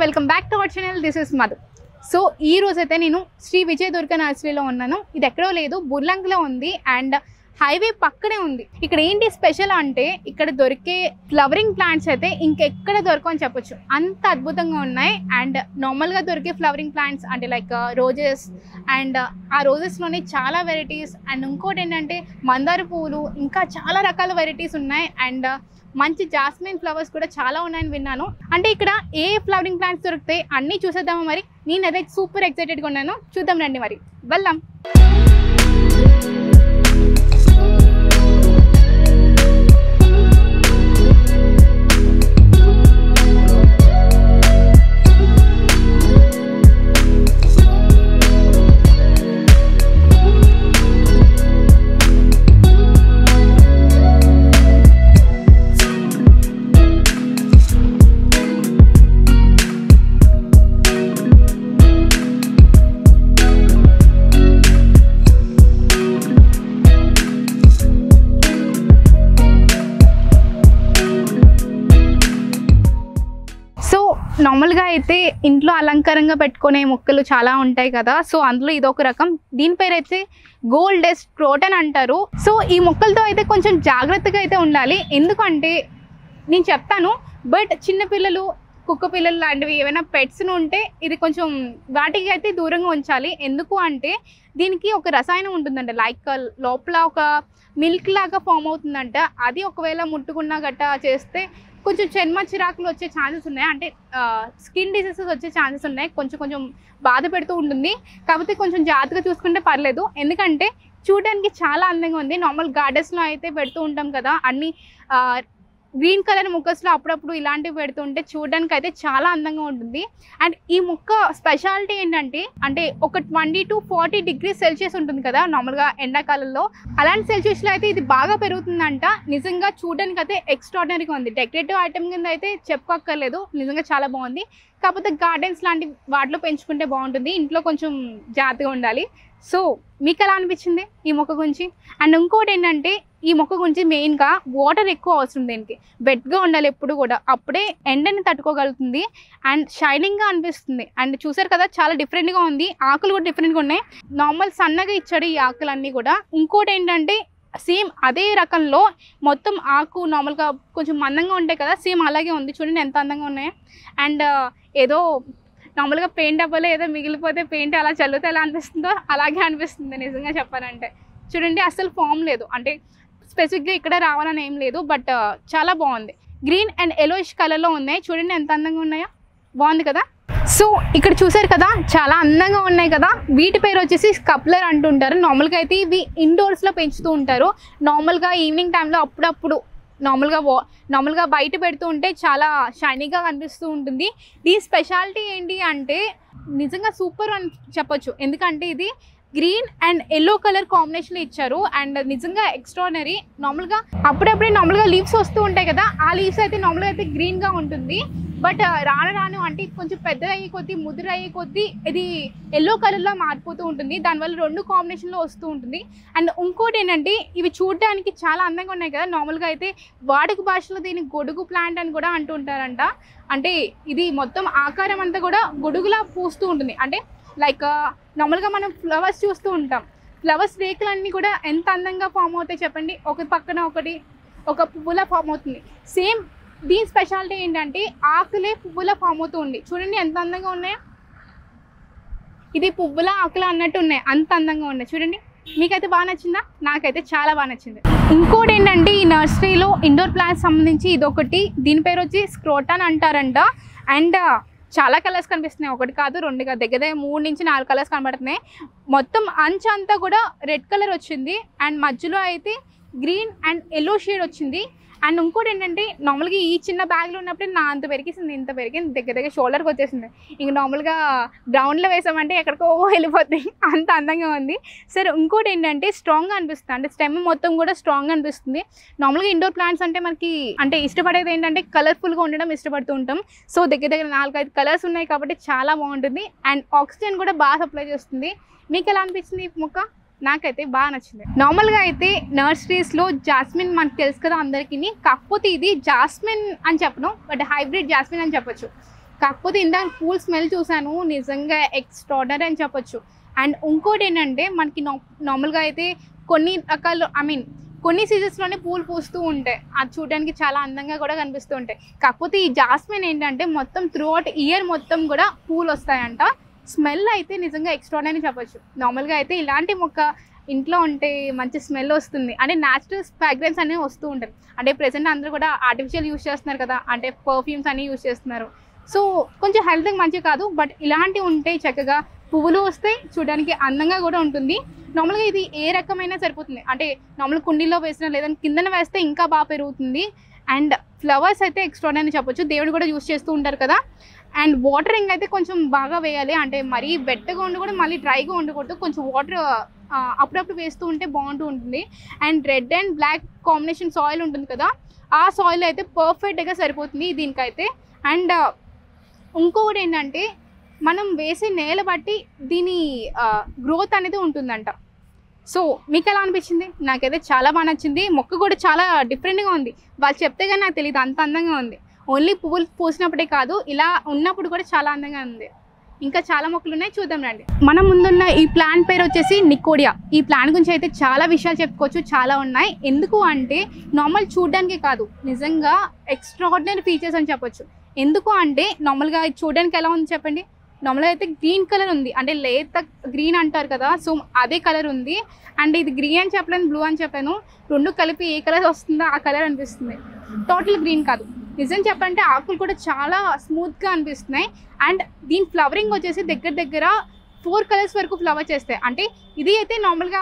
Welcome back to our channel. This is Madhu. So ఈ రోజైతే నేను శ్రీ విజయ దుర్గా నర్సరీలో ఉన్నాను. ఇది ఎక్కడో లేదు, బుర్లంగ్లో ఉంది అండ్ హైవే పక్కనే ఉంది. ఇక్కడ ఏంటి స్పెషల్ అంటే ఇక్కడ దొరికే ఫ్లవరింగ్ ప్లాంట్స్ అయితే ఇంకెక్కడ దొరకవు అని చెప్పొచ్చు, అంత అద్భుతంగా ఉన్నాయి. అండ్ నార్మల్గా దొరికే ఫ్లవరింగ్ ప్లాంట్స్ అంటే లైక్ రోజెస్ అండ్ ఆ రోజెస్లోనే చాలా వెరైటీస్ అండ్ ఇంకోటి ఏంటంటే మందార పువ్వులు, ఇంకా చాలా రకాల వెరైటీస్ ఉన్నాయి. అండ్ మంచి జాస్మిన్ ఫ్లవర్స్ కూడా చాలా ఉన్నాయని విన్నాను. అంటే ఇక్కడ ఏ ఫ్లవరింగ్ ప్లాంట్స్ దొరుకుతాయి అన్నీ చూసేద్దామా మరి. నేనైతే సూపర్ ఎక్సైటెడ్గా ఉన్నాను, చూద్దాం రండి మరి, వెళ్దాం. నార్మల్గా అయితే ఇంట్లో అలంకారంగా పెట్టుకునే మొక్కలు చాలా ఉంటాయి కదా, సో అందులో ఇదొక రకం. దీని పేరు అయితే గోల్డెస్ట్ క్రోటన్ అంటారు. సో ఈ మొక్కలతో అయితే కొంచెం జాగ్రత్తగా అయితే ఉండాలి, ఎందుకంటే నేను చెప్తాను. బట్ చిన్నపిల్లలు, కుక్క పిల్లలు లాంటివి ఏమైనా పెట్స్ను ఉంటే ఇది కొంచెం వాటికి అయితే దూరంగా ఉంచాలి. ఎందుకు అంటే దీనికి ఒక రసాయనం ఉంటుందంట, లైక్ లోపల ఒక మిల్క్ లాగా ఫామ్ అవుతుందంట. అది ఒకవేళ ముట్టుకున్నా గట్టా చేస్తే కొంచెం చర్మ చిరాకులు వచ్చే ఛాన్సెస్ ఉన్నాయి, అంటే స్కిన్ డిసీజెస్ వచ్చే ఛాన్సెస్ ఉన్నాయి. కొంచెం బాధ పెడుతూ ఉంటుంది, కాకపోతే కొంచెం జాగ్రత్తగా చూసుకుంటే పర్లేదు. ఎందుకంటే చూడడానికి చాలా అందంగా ఉంది. నార్మల్ గార్డెన్స్లో అయితే పెడుతూ ఉంటాం కదా, అన్ని గ్రీన్ కలర్ మొక్కస్లో అప్పుడప్పుడు ఇలాంటివి పెడుతుంటే చూడడానికి అయితే చాలా అందంగా ఉంటుంది. అండ్ ఈ మొక్క స్పెషాలిటీ ఏంటంటే, అంటే ఒక 20 to 40 degrees సెల్సియస్ ఉంటుంది కదా నార్మల్గా ఎండాకాలంలో, అలాంటి సెల్సియస్లో అయితే ఇది బాగా పెరుగుతుందంట. నిజంగా చూడడానికి అయితే ఎక్స్ట్రాడినరీగా ఉంది. డెకరేటివ్ ఐటమ్ కింద అయితే చెప్పుకోక్కర్లేదు, నిజంగా చాలా బాగుంది. కాకపోతే గార్డెన్స్ లాంటి వాటిలో పెంచుకుంటే బాగుంటుంది, ఇంట్లో కొంచెం జాగ్రత్తగా ఉండాలి. సో మీకు ఎలా అనిపించింది ఈ మొక్క గురించి? అండ్ ఇంకోటి ఏంటంటే ఈ మొక్క గురించి మెయిన్గా వాటర్ ఎక్కువ అవసరం, దీనికి వెట్గా ఉండాలి ఎప్పుడు కూడా, అప్పుడే ఎండని తట్టుకోగలుగుతుంది అండ్ షైనింగ్గా అనిపిస్తుంది. అండ్ చూసారు కదా చాలా డిఫరెంట్గా ఉంది, ఆకులు కూడా డిఫరెంట్గా ఉన్నాయి. నార్మల్ సన్నగా ఇచ్చాడు ఈ ఆకులన్నీ కూడా. ఇంకోటి ఏంటంటే సేమ్ అదే రకంలో మొత్తం ఆకు నార్మల్గా కొంచెం మందంగా ఉంటాయి కదా, సేమ్ అలాగే ఉంది. చూడండి ఎంత అందంగా ఉన్నాయి. అండ్ ఏదో నార్మల్గా పెయింట్ అవ్వలే ఏదో మిగిలిపోతే పెయింట్ అలా చల్లితే ఎలా అనిపిస్తుందో అలాగే అనిపిస్తుంది నిజంగా చెప్పాలంటే. చూడండి అసలు ఫామ్ లేదు, అంటే స్పెసిఫిక్గా ఇక్కడ రావాలని ఏం లేదు, బట్ చాలా బాగుంది. గ్రీన్ అండ్ ఎలోయిష్ కలర్లో ఉన్నాయి, చూడండి ఎంత అందంగా ఉన్నాయో, బాగుంది కదా. సో ఇక్కడ చూసారు కదా చాలా అందంగా ఉన్నాయి కదా. వీటి పేరు వచ్చేసి కప్లర్ అంటుంటారు. నార్మల్గా అయితే ఇవి ఇండోర్స్లో పెంచుతూ ఉంటారు. నార్మల్గా ఈవినింగ్ టైంలో అప్పుడప్పుడు నార్మల్గా బయట పెడుతూ ఉంటే చాలా షైనీగా కనిపిస్తూ ఉంటుంది. దీని స్పెషాలిటీ ఏంటి అంటే నిజంగా సూపర్ అని చెప్పొచ్చు, ఎందుకంటే ఇది గ్రీన్ అండ్ ఎల్లో కలర్ కాంబినేషన్లో ఇచ్చారు. అండ్ నిజంగా ఎక్స్ట్రాడినరీ. అప్పుడప్పుడే లీవ్స్ వస్తూ ఉంటాయి కదా, ఆ లీవ్స్ అయితే నార్మల్గా అయితే గ్రీన్గా ఉంటుంది. బట్ రాను అంటే కొంచెం పెద్దగా అయ్యే కొద్దీ, ముదురు అయ్యే కొద్దీ ఇది ఎల్లో కలర్లో మారిపోతూ ఉంటుంది. దానివల్ల రెండు కాంబినేషన్లో వస్తూ ఉంటుంది. అండ్ ఇంకోటి ఏంటంటే ఇవి చూడడానికి చాలా అందంగా ఉన్నాయి కదా. నార్మల్గా అయితే వాడుక భాషలో దీన్ని గొడుగు ప్లాంట్ అని కూడా అంటూ ఉంటారంట. అంటే ఇది మొత్తం ఆకారం అంతా కూడా గొడుగులా పూస్తూ ఉంటుంది. అంటే లైక్ నార్మల్గా మనం ఫ్లవర్స్ చూస్తూ ఉంటాం, ఫ్లవర్స్ రేకులన్నీ కూడా ఎంత అందంగా ఫామ్ అవుతాయి చెప్పండి, ఒక పక్కన ఒకటి ఒక పువ్వులా ఫామ్ అవుతుంది. సేమ్ దీని స్పెషాలిటీ ఏంటంటే ఆకులే పువ్వులా ఫామ్ అవుతూ ఉంది. చూడండి ఎంత అందంగా ఉన్నాయో, ఇది పువ్వుల ఆకుల అన్నట్టు ఉన్నాయి, అంత అందంగా ఉన్నాయి. చూడండి మీకైతే బాగా నచ్చిందా? నాకైతే చాలా బాగా నచ్చింది. ఇంకోటి ఏంటంటే ఈ నర్సరీలో ఇండోర్ ప్లాంట్స్ సంబంధించి ఇదొకటి, దీని పేరు వచ్చి స్క్రోటన్ అంటారంట. అండ్ చాలా కలర్స్ కనిపిస్తున్నాయి, ఒకటి కాదు రెండు కాదు, దగ్గర 3 నుంచి 4 కలర్స్ కనబడుతున్నాయి. మొత్తం అంచంతా కూడా రెడ్ కలర్ వచ్చింది అండ్ మధ్యలో అయితే గ్రీన్ అండ్ ఎల్లో షేడ్ వచ్చింది. అండ్ ఇంకోటి ఏంటంటే నార్మల్గా ఈ చిన్న బ్యాగ్లో ఉన్నప్పుడు నా అంత పెరిగేసింది, ఇంత పెరిగింది, దగ్గర షోల్డర్కి వచ్చేసింది. ఇంక నార్మల్గా గ్రౌండ్లో వేసామంటే ఎక్కడికో వెళ్ళిపోతాయి, అంత అందంగా ఉంది. సరే ఇంకోటి ఏంటంటే స్ట్రాంగ్గా అనిపిస్తుంది, అంటే స్టెమ్ మొత్తం కూడా స్ట్రాంగ్గా అనిపిస్తుంది. నార్మల్గా ఇండోర్ ప్లాంట్స్ అంటే మనకి అంటే ఇష్టపడేది ఏంటంటే కలర్ఫుల్గా ఉండడం ఇష్టపడుతూ ఉంటాం. సో దగ్గర 4-5 కలర్స్ ఉన్నాయి కాబట్టి చాలా బాగుంటుంది. అండ్ ఆక్సిజన్ కూడా బాగా సప్లై చేస్తుంది. మీకు ఎలా అనిపించింది ఈ మొక్క? నాకైతే బాగా నచ్చింది. నార్మల్గా అయితే నర్సరీస్లో జాస్మిన్ మనకు తెలుసు కదా అందరికీ, కాకపోతే ఇది జాస్మిన్ అని చెప్పను, బట్ హైబ్రిడ్ జాస్మిన్ అని చెప్పొచ్చు. కాకపోతే ఇందాక పూల్ స్మెల్ చూసాను, నిజంగా ఎక్స్ట్రాడనరీ అని చెప్పొచ్చు. అండ్ ఇంకోటి ఏంటంటే మనకి నార్మల్గా అయితే కొన్ని రకాలు కొన్ని సీజన్స్లోనే పూలు పూస్తూ ఉంటాయి, అది చూడడానికి చాలా అందంగా కూడా కనిపిస్తూ ఉంటాయి. కాకపోతే ఈ జాస్మిన్ ఏంటంటే మొత్తం త్రూఅవుట్ ఇయర్ మొత్తం కూడా పూలు వస్తాయంట. స్మెల్ అయితే నిజంగా ఎక్స్ట్రాడనరీ అని చెప్పొచ్చు. నార్మల్గా అయితే ఇలాంటి మొక్క ఇంట్లో ఉంటే మంచి స్మెల్ వస్తుంది, అంటే న్యాచురల్ ఫ్రాగ్రెన్స్ అనేవి వస్తూ ఉంటుంది. అంటే ప్రెసెంట్ అందరూ కూడా ఆర్టిఫిషియల్ యూస్ చేస్తున్నారు కదా, అంటే పర్ఫ్యూమ్స్ అన్ని యూస్ చేస్తున్నారు. సో కొంచెం హెల్త్కి మంచిగా కాదు, బట్ ఇలాంటివి ఉంటే చక్కగా పువ్వులు వస్తాయి, చూడడానికి అందంగా కూడా ఉంటుంది. నార్మల్గా ఇది ఏ రకమైనా సరిపోతుంది, అంటే నార్మల్ కుండీలో వేసినా లేదంటే కిందన వేస్తే ఇంకా బాగా పెరుగుతుంది. అండ్ ఫ్లవర్స్ అయితే ఎక్స్ట్రాడనరీ అని చెప్పొచ్చు, దేవుడు కూడా యూస్ చేస్తూ ఉంటారు కదా. అండ్ వాటరింగ్ అయితే కొంచెం బాగా వేయాలి, అంటే మరీ వెట్టగా ఉండకూడదు, మళ్ళీ డ్రైగా ఉండకూడదు, కొంచెం వాటర్ అప్పుడప్పుడు వేస్తూ ఉంటే బాగుంటూ ఉంటుంది. And red and black combination soil ఉంటుంది కదా, ఆ సాయిల్ అయితే పర్ఫెక్ట్గా సరిపోతుంది దీనికైతే. అండ్ ఇంకొకటి ఏంటంటే మనం వేసే నేల బట్టి దీని గ్రోత్ అనేది ఉంటుందంట. సో మీకు ఎలా అనిపించింది? నాకైతే చాలా బాగా నచ్చింది. మొక్క కూడా చాలా డిఫరెంట్గా ఉంది, వాళ్ళు చెప్తే కానీ నాకు తెలియదు అంత అందంగా ఉంది. ఓన్లీ పువ్వులు పూసినప్పుడే కాదు, ఇలా ఉన్నప్పుడు కూడా చాలా అందంగా ఉంది. ఇంకా చాలా మొక్కలు ఉన్నాయి, చూద్దాం రండి. మనం ముందున్న ఈ ప్లాంట్ పేరు వచ్చేసి నికోడియా. ఈ ప్లాంట్ గురించి అయితే చాలా విషయాలు చెప్పుకోవచ్చు, చాలా ఉన్నాయి. ఎందుకు అంటే నార్మల్ చూడడానికి కాదు, నిజంగా ఎక్స్ట్రాడినరీ ఫీచర్స్ అని చెప్పొచ్చు. ఎందుకు అంటే నార్మల్గా చూడడానికి ఎలా ఉంది చెప్పండి, నార్మల్గా అయితే గ్రీన్ కలర్ ఉంది, అంటే లేత గ్రీన్ అంటారు కదా, సో అదే కలర్ ఉంది. అండ్ ఇది గ్రీన్ అని చెప్పలేను, బ్లూ అని చెప్పాను, రెండు కలిపి ఏ కలర్ వస్తుందో ఆ కలర్ అనిపిస్తుంది. టోటల్ గ్రీన్ కాదు, నిజం చెప్పాలంటే ఆకులు కూడా చాలా స్మూత్గా అనిపిస్తున్నాయి. అండ్ దీని ఫ్లవరింగ్ వచ్చేసి దగ్గర 4 కలర్స్ వరకు ఫ్లవర్ చేస్తాయి. అంటే ఇది అయితే నార్మల్గా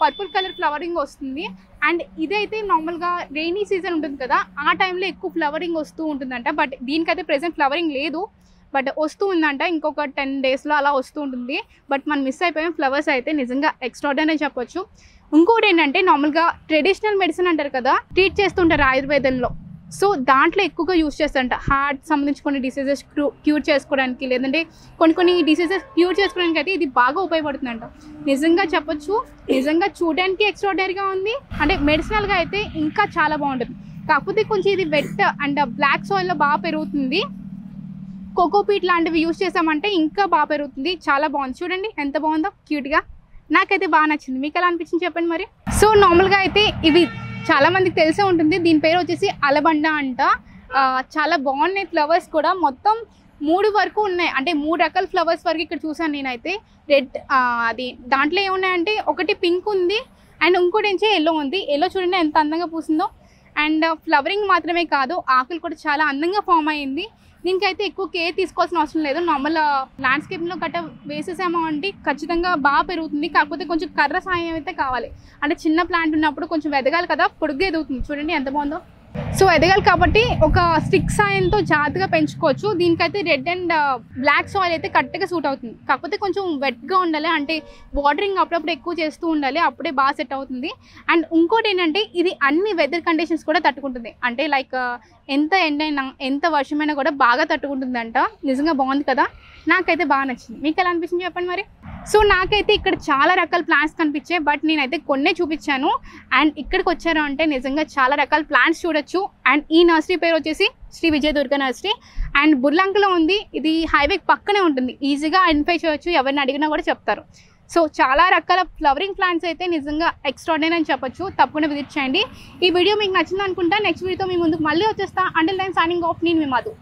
పర్పుల్ కలర్ ఫ్లవరింగ్ వస్తుంది. అండ్ ఇదైతే నార్మల్గా రెయినీ సీజన్ ఉంటుంది కదా, ఆ టైంలో ఎక్కువ ఫ్లవరింగ్ వస్తూ ఉంటుందంట. బట్ దీనికైతే ప్రెసెంట్ ఫ్లవరింగ్ లేదు, బట్ వస్తూ ఉందంట, ఇంకొక 10 డేస్లో అలా వస్తూ ఉంటుంది. బట్ మనం మిస్ అయిపోయాం, ఫ్లవర్స్ అయితే నిజంగా ఎక్స్ట్రాడనరీ చెప్పొచ్చు. ఇంకోటి ఏంటంటే నార్మల్గా ట్రెడిషనల్ మెడిసిన్ అంటారు కదా, ట్రీట్ చేస్తుంటారు ఆయుర్వేదంలో, సో దాంట్లో ఎక్కువగా యూస్ చేస్తారంట. హార్ట్ సంబంధించి కొన్ని డిసీజెస్ క్యూర్ చేసుకోవడానికి, లేదంటే కొన్ని డిసీజెస్ క్యూర్ చేసుకోవడానికి అయితే ఇది బాగా ఉపయోగపడుతుందంట. నిజంగా చెప్పొచ్చు, నిజంగా చూడడానికి ఎక్స్ట్రాడనరీగా ఉంది. అంటే మెడిసినల్గా అయితే ఇంకా చాలా బాగుంటుంది. కాకపోతే కొంచెం ఇది వెట్ అండ్ బ్లాక్ సాయిల్లో బాగా పెరుగుతుంది. కోకోపీట్ లాంటివి యూస్ చేసామంటే ఇంకా బాగా పెరుగుతుంది. చాలా బాగుంది, చూడండి ఎంత బాగుందో క్యూట్గా. నాకైతే బాగా నచ్చింది, మీకు ఎలా అనిపించింది చెప్పండి మరి. సో నార్మల్గా అయితే ఇవి చాలా మందికి తెలిసే ఉంటుంది, దీని పేరు వచ్చేసి అలబండ అంట. చాలా బాగున్నాయి ఫ్లవర్స్ కూడా, మొత్తం 3 వరకు ఉన్నాయి, అంటే 3 రకాల ఫ్లవర్స్ వరకు ఇక్కడ చూసాను నేనైతే. రెడ్ అది దాంట్లో ఏమున్నాయంటే ఒకటి పింక్ ఉంది, అండ్ ఇంకోటి ఏంచి ఎల్లో ఉంది. ఎల్లో చూడండి ఎంత అందంగా పూసిందో. అండ్ ఫ్లవరింగ్ మాత్రమే కాదు, ఆకులు కూడా చాలా అందంగా ఫామ్ అయ్యింది. దీనికైతే ఎక్కువ కేర్ తీసుకోవాల్సిన అవసరం లేదు, నార్మల్ ల్యాండ్స్కేప్లో గట్ట వేసేసామో అంటే ఖచ్చితంగా బాగా పెరుగుతుంది. కాకపోతే కొంచెం కర్ర సాయం అయితే కావాలి, అంటే చిన్న ప్లాంట్ ఉన్నప్పుడు కొంచెం ఎదగాలి కదా, పొడుగ్గా ఎదుగుతుంది. చూడండి ఎంత బాగుందో. సో ఎదగాలి కాబట్టి ఒక స్టిక్ సాయంతో జాగ్రత్తగా పెంచుకోవచ్చు. దీనికైతే రెడ్ అండ్ బ్లాక్ సాయిల్ అయితే కరెక్ట్గా సూట్ అవుతుంది. కాకపోతే కొంచెం వెట్గా ఉండాలి, అంటే వాటరింగ్ అప్పుడప్పుడు ఎక్కువ చేస్తూ ఉండాలి, అప్పుడే బాగా సెట్ అవుతుంది. అండ్ ఇంకోటి ఏంటంటే ఇది అన్ని వెదర్ కండిషన్స్ కూడా తట్టుకుంటుంది, అంటే లైక్ ఎంత ఎండైనా ఎంత వర్షమైనా కూడా బాగా తట్టుకుంటుందంట. నిజంగా బాగుంది కదా, నాకైతే బాగా నచ్చింది. మీకు ఎలా అనిపించింది చెప్పండి మరి. సో నాకైతే ఇక్కడ చాలా రకాల ప్లాంట్స్ కనిపించాయి, బట్ నేనైతే కొన్నే చూపించాను. అండ్ ఇక్కడికి వచ్చారు అంటే నిజంగా చాలా రకాల ప్లాంట్స్ చూడొచ్చు. అండ్ ఈ నర్సరీ పేరు వచ్చేసి శ్రీ విజయ దుర్గా నర్సరీ, అండ్ బుర్లంకలో ఉంది. ఇది హైవే పక్కనే ఉంటుంది, ఈజీగా ఐడెంటిఫై చేయొచ్చు, ఎవరిని అడిగినా కూడా చెప్తారు. సో చాలా రకాల ఫ్లవరింగ్ ప్లాంట్స్ అయితే నిజంగా ఎక్స్ట్రాడినరీ అని చెప్పొచ్చు, తప్పకుండా విజిట్ చేయండి. ఈ వీడియో మీకు నచ్చింది అనుకుంటా. నెక్స్ట్ వీడియోతో మీ ముందుకు మళ్ళీ వచ్చేస్తా. అంటిల్ దెన్ సైనింగ్ ఆఫ్, నేను మీ మధు.